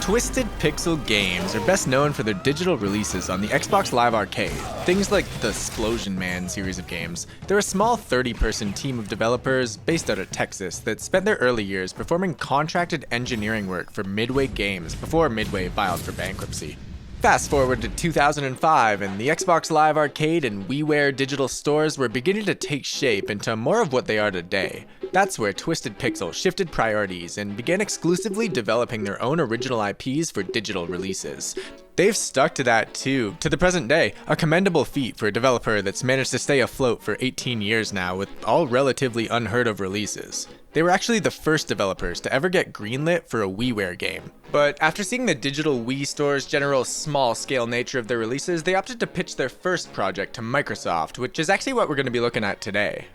Twisted Pixel Games are best known for their digital releases on the Xbox Live Arcade, things like the Splosion Man series of games. They're a small 30-person team of developers based out of Texas that spent their early years performing contracted engineering work for Midway Games before Midway filed for bankruptcy. Fast forward to 2005, and the Xbox Live Arcade and WiiWare digital stores were beginning to take shape into more of what they are today. That's where Twisted Pixel shifted priorities and began exclusively developing their own original IPs for digital releases. They've stuck to that too, to the present day, a commendable feat for a developer that's managed to stay afloat for 18 years now with all relatively unheard of releases. They were actually the first developers to ever get greenlit for a WiiWare game. But after seeing the digital Wii store's general small-scale nature of their releases, they opted to pitch their first project to Microsoft, which is actually what we're going to be looking at today.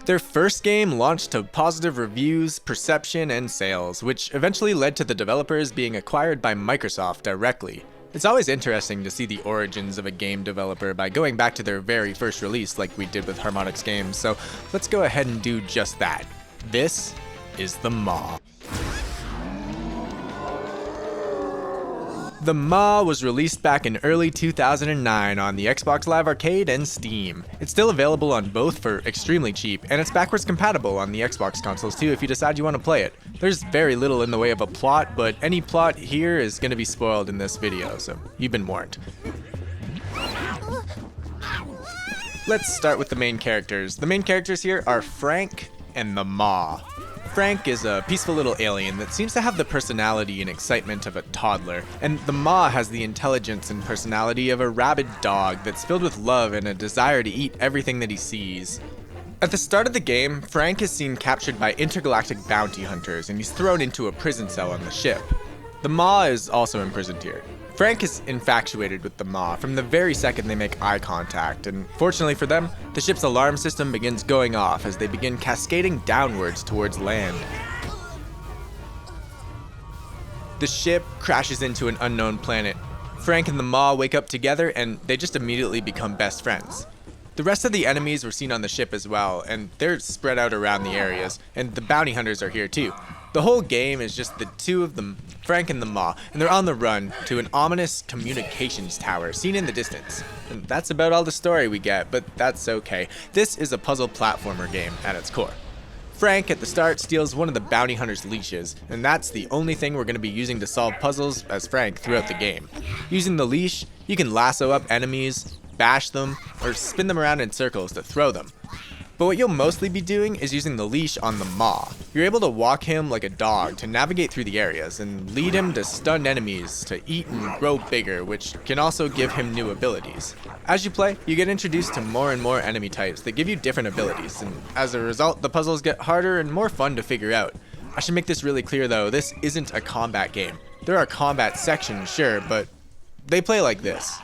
Their first game launched to positive reviews, perception, and sales, which eventually led to the developers being acquired by Microsoft directly. It's always interesting to see the origins of a game developer by going back to their very first release like we did with Harmonix Games, so let's go ahead and do just that. This is the Maw. The Maw was released back in early 2009 on the Xbox Live Arcade and Steam. It's still available on both for extremely cheap, and it's backwards compatible on the Xbox consoles too if you decide you want to play it. There's very little in the way of a plot, but any plot here is going to be spoiled in this video, so you've been warned. Let's start with the main characters. The main characters here are Frank and the Maw. Frank is a peaceful little alien that seems to have the personality and excitement of a toddler, and the Maw has the intelligence and personality of a rabid dog that's filled with love and a desire to eat everything that he sees. At the start of the game, Frank is seen captured by intergalactic bounty hunters, and he's thrown into a prison cell on the ship. The Maw is also imprisoned here. Frank is infatuated with the Maw from the very second they make eye contact, and fortunately for them, the ship's alarm system begins going off as they begin cascading downwards towards land. The ship crashes into an unknown planet. Frank and the Maw wake up together and they just immediately become best friends. The rest of the enemies were seen on the ship as well, and they're spread out around the areas, and the bounty hunters are here too. The whole game is just the two of them, Frank and the Maw, and they're on the run to an ominous communications tower seen in the distance. And that's about all the story we get, but that's okay. This is a puzzle platformer game at its core. Frank at the start steals one of the bounty hunter's leashes, and that's the only thing we're going to be using to solve puzzles as Frank throughout the game. Using the leash, you can lasso up enemies, bash them, or spin them around in circles to throw them. But what you'll mostly be doing is using the leash on the Maw. You're able to walk him like a dog to navigate through the areas and lead him to stunned enemies to eat and grow bigger, which can also give him new abilities. As you play, you get introduced to more and more enemy types that give you different abilities, and as a result, the puzzles get harder and more fun to figure out. I should make this really clear though, this isn't a combat game. There are combat sections, sure, but they play like this.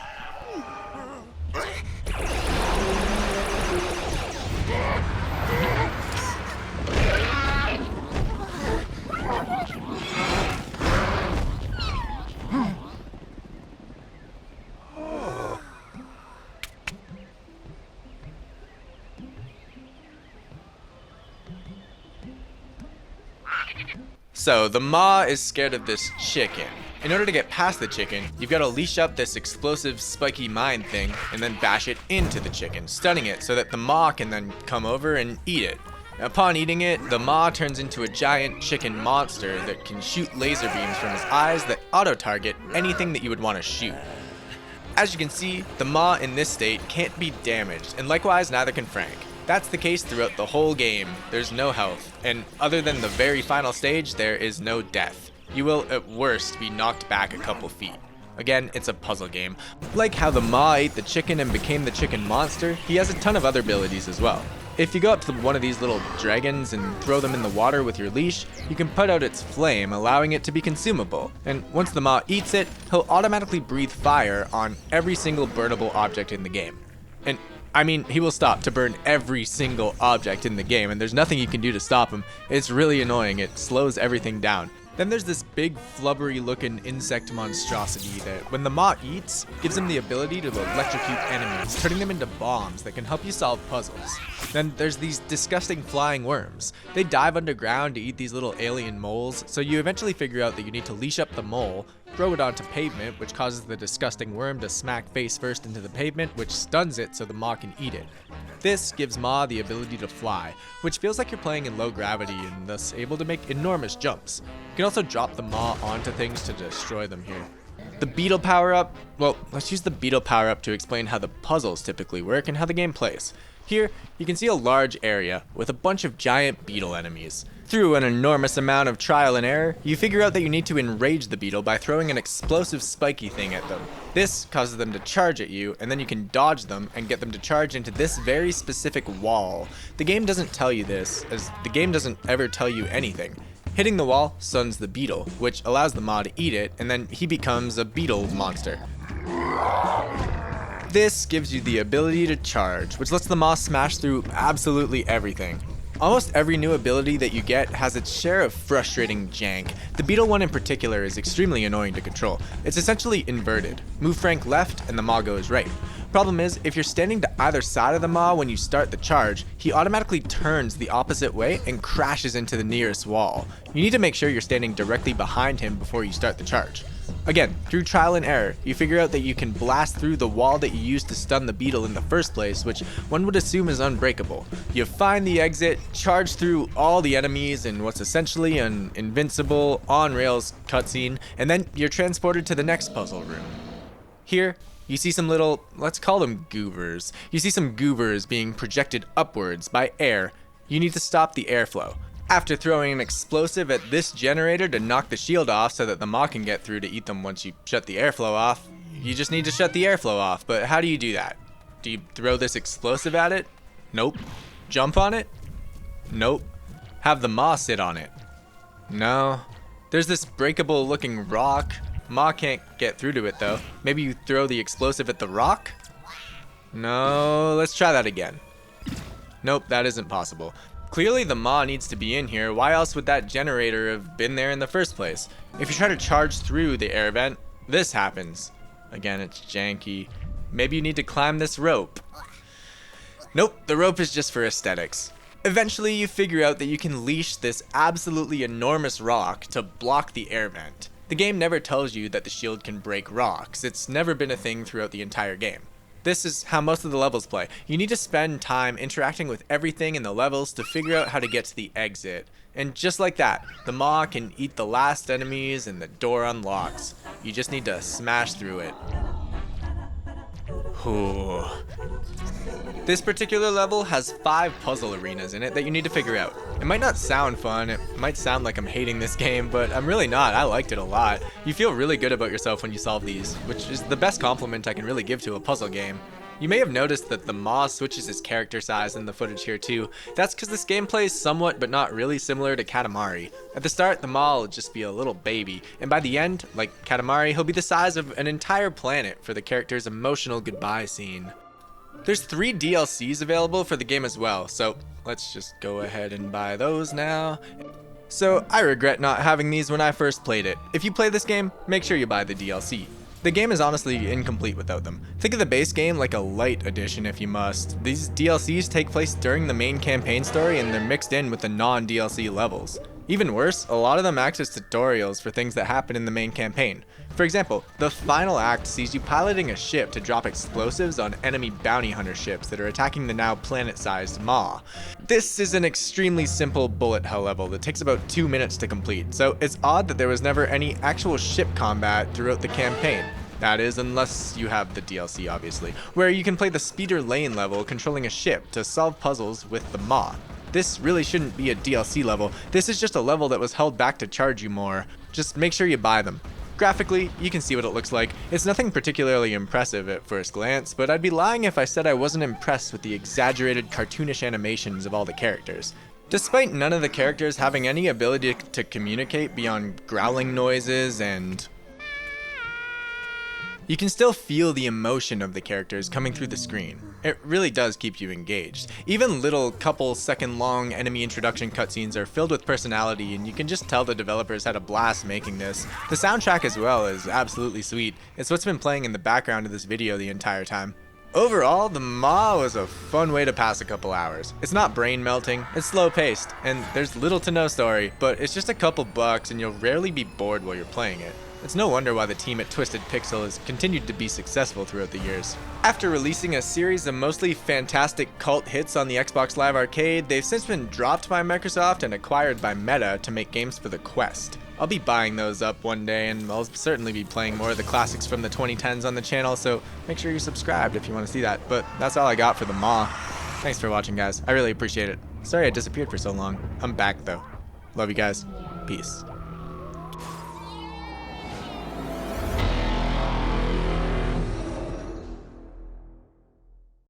So, the Maw is scared of this chicken. In order to get past the chicken, you've got to leash up this explosive spiky mine thing and then bash it into the chicken, stunning it so that the Maw can then come over and eat it. Upon eating it, the Maw turns into a giant chicken monster that can shoot laser beams from his eyes that auto-target anything that you would want to shoot. As you can see, the Maw in this state can't be damaged, and likewise neither can Frank. That's the case throughout the whole game. There's no health, and other than the very final stage, there is no death. You will, at worst, be knocked back a couple feet. Again, it's a puzzle game. Like how the Maw ate the chicken and became the chicken monster, he has a ton of other abilities as well. If you go up to one of these little dragons and throw them in the water with your leash, you can put out its flame, allowing it to be consumable. And once the Maw eats it, he'll automatically breathe fire on every single burnable object in the game. And I mean, he will stop to burn every single object in the game, and there's nothing you can do to stop him. It's really annoying. It slows everything down. Then there's this big flubbery looking insect monstrosity that, when the Maw eats, gives him the ability to electrocute enemies, turning them into bombs that can help you solve puzzles. Then there's these disgusting flying worms. They dive underground to eat these little alien moles, so you eventually figure out that you need to leash up the mole, throw it onto pavement, which causes the disgusting worm to smack face first into the pavement, which stuns it so the Maw can eat it. This gives Maw the ability to fly, which feels like you're playing in low gravity and thus able to make enormous jumps. You can also drop the Maw onto things to destroy them here. The beetle power-up, well, let's use the beetle power-up to explain how the puzzles typically work and how the game plays. Here, you can see a large area with a bunch of giant beetle enemies. Through an enormous amount of trial and error, you figure out that you need to enrage the beetle by throwing an explosive spiky thing at them. This causes them to charge at you, and then you can dodge them and get them to charge into this very specific wall. The game doesn't tell you this, as the game doesn't ever tell you anything. Hitting the wall stuns the beetle, which allows the Maw to eat it, and then he becomes a beetle monster. This gives you the ability to charge, which lets the Maw smash through absolutely everything. Almost every new ability that you get has its share of frustrating jank. The beetle one in particular is extremely annoying to control. It's essentially inverted. Move Frank left and the Maw goes right. Problem is, if you're standing to either side of the Maw when you start the charge, he automatically turns the opposite way and crashes into the nearest wall. You need to make sure you're standing directly behind him before you start the charge. Again, through trial and error, you figure out that you can blast through the wall that you used to stun the beetle in the first place, which one would assume is unbreakable. You find the exit, charge through all the enemies in what's essentially an invincible, on-rails cutscene, and then you're transported to the next puzzle room. Here, you see some little, let's call them goobers. You see some goobers being projected upwards by air. You need to stop the airflow. After throwing an explosive at this generator to knock the shield off so that the Maw can get through to eat them once you shut the airflow off, you just need to shut the airflow off. But how do you do that? Do you throw this explosive at it? Nope. Jump on it? Nope. Have the Maw sit on it? No. There's this breakable looking rock. Maw can't get through to it though. Maybe you throw the explosive at the rock? No, let's try that again. Nope, that isn't possible. Clearly the Maw needs to be in here. Why else would that generator have been there in the first place? If you try to charge through the air vent, this happens. Again, it's janky. Maybe you need to climb this rope. Nope, the rope is just for aesthetics. Eventually you figure out that you can leash this absolutely enormous rock to block the air vent. The game never tells you that the shield can break rocks. It's never been a thing throughout the entire game. This is how most of the levels play. You need to spend time interacting with everything in the levels to figure out how to get to the exit. And just like that, the Maw can eat the last enemies and the door unlocks. You just need to smash through it. Ooh. This particular level has 5 puzzle arenas in it that you need to figure out. It might not sound fun, it might sound like I'm hating this game, but I'm really not. I liked it a lot. You feel really good about yourself when you solve these, which is the best compliment I can really give to a puzzle game. You may have noticed that the Maw switches his character size in the footage here too. That's because this game plays somewhat but not really similar to Katamari. At the start, the Maw will just be a little baby, and by the end, like Katamari, he'll be the size of an entire planet for the character's emotional goodbye scene. There's 3 DLCs available for the game as well, so let's just go ahead and buy those now. So I regret not having these when I first played it. If you play this game, make sure you buy the DLC. The game is honestly incomplete without them. Think of the base game like a light edition if you must. These DLCs take place during the main campaign story and they're mixed in with the non-DLC levels. Even worse, a lot of them act as tutorials for things that happen in the main campaign. For example, the final act sees you piloting a ship to drop explosives on enemy bounty hunter ships that are attacking the now planet-sized Maw. This is an extremely simple bullet hell level that takes about 2 minutes to complete, so it's odd that there was never any actual ship combat throughout the campaign. That is, unless you have the DLC obviously, where you can play the speeder lane level controlling a ship to solve puzzles with the Maw. This really shouldn't be a DLC level, this is just a level that was held back to charge you more. Just make sure you buy them. Graphically, you can see what it looks like. It's nothing particularly impressive at first glance, but I'd be lying if I said I wasn't impressed with the exaggerated cartoonish animations of all the characters. Despite none of the characters having any ability to communicate beyond growling noises and... you can still feel the emotion of the characters coming through the screen. It really does keep you engaged. Even little couple second long enemy introduction cutscenes are filled with personality and you can just tell the developers had a blast making this. The soundtrack as well is absolutely sweet. It's what's been playing in the background of this video the entire time. Overall, the Maw was a fun way to pass a couple hours. It's not brain melting, it's slow paced, and there's little to no story, but it's just a couple bucks and you'll rarely be bored while you're playing it. It's no wonder why the team at Twisted Pixel has continued to be successful throughout the years. After releasing a series of mostly fantastic cult hits on the Xbox Live Arcade, they've since been dropped by Microsoft and acquired by Meta to make games for the Quest. I'll be buying those up one day, and I'll certainly be playing more of the classics from the 2010s on the channel, so make sure you're subscribed if you want to see that. But that's all I got for the Maw. Thanks for watching, guys. I really appreciate it. Sorry I disappeared for so long. I'm back, though. Love you guys. Peace.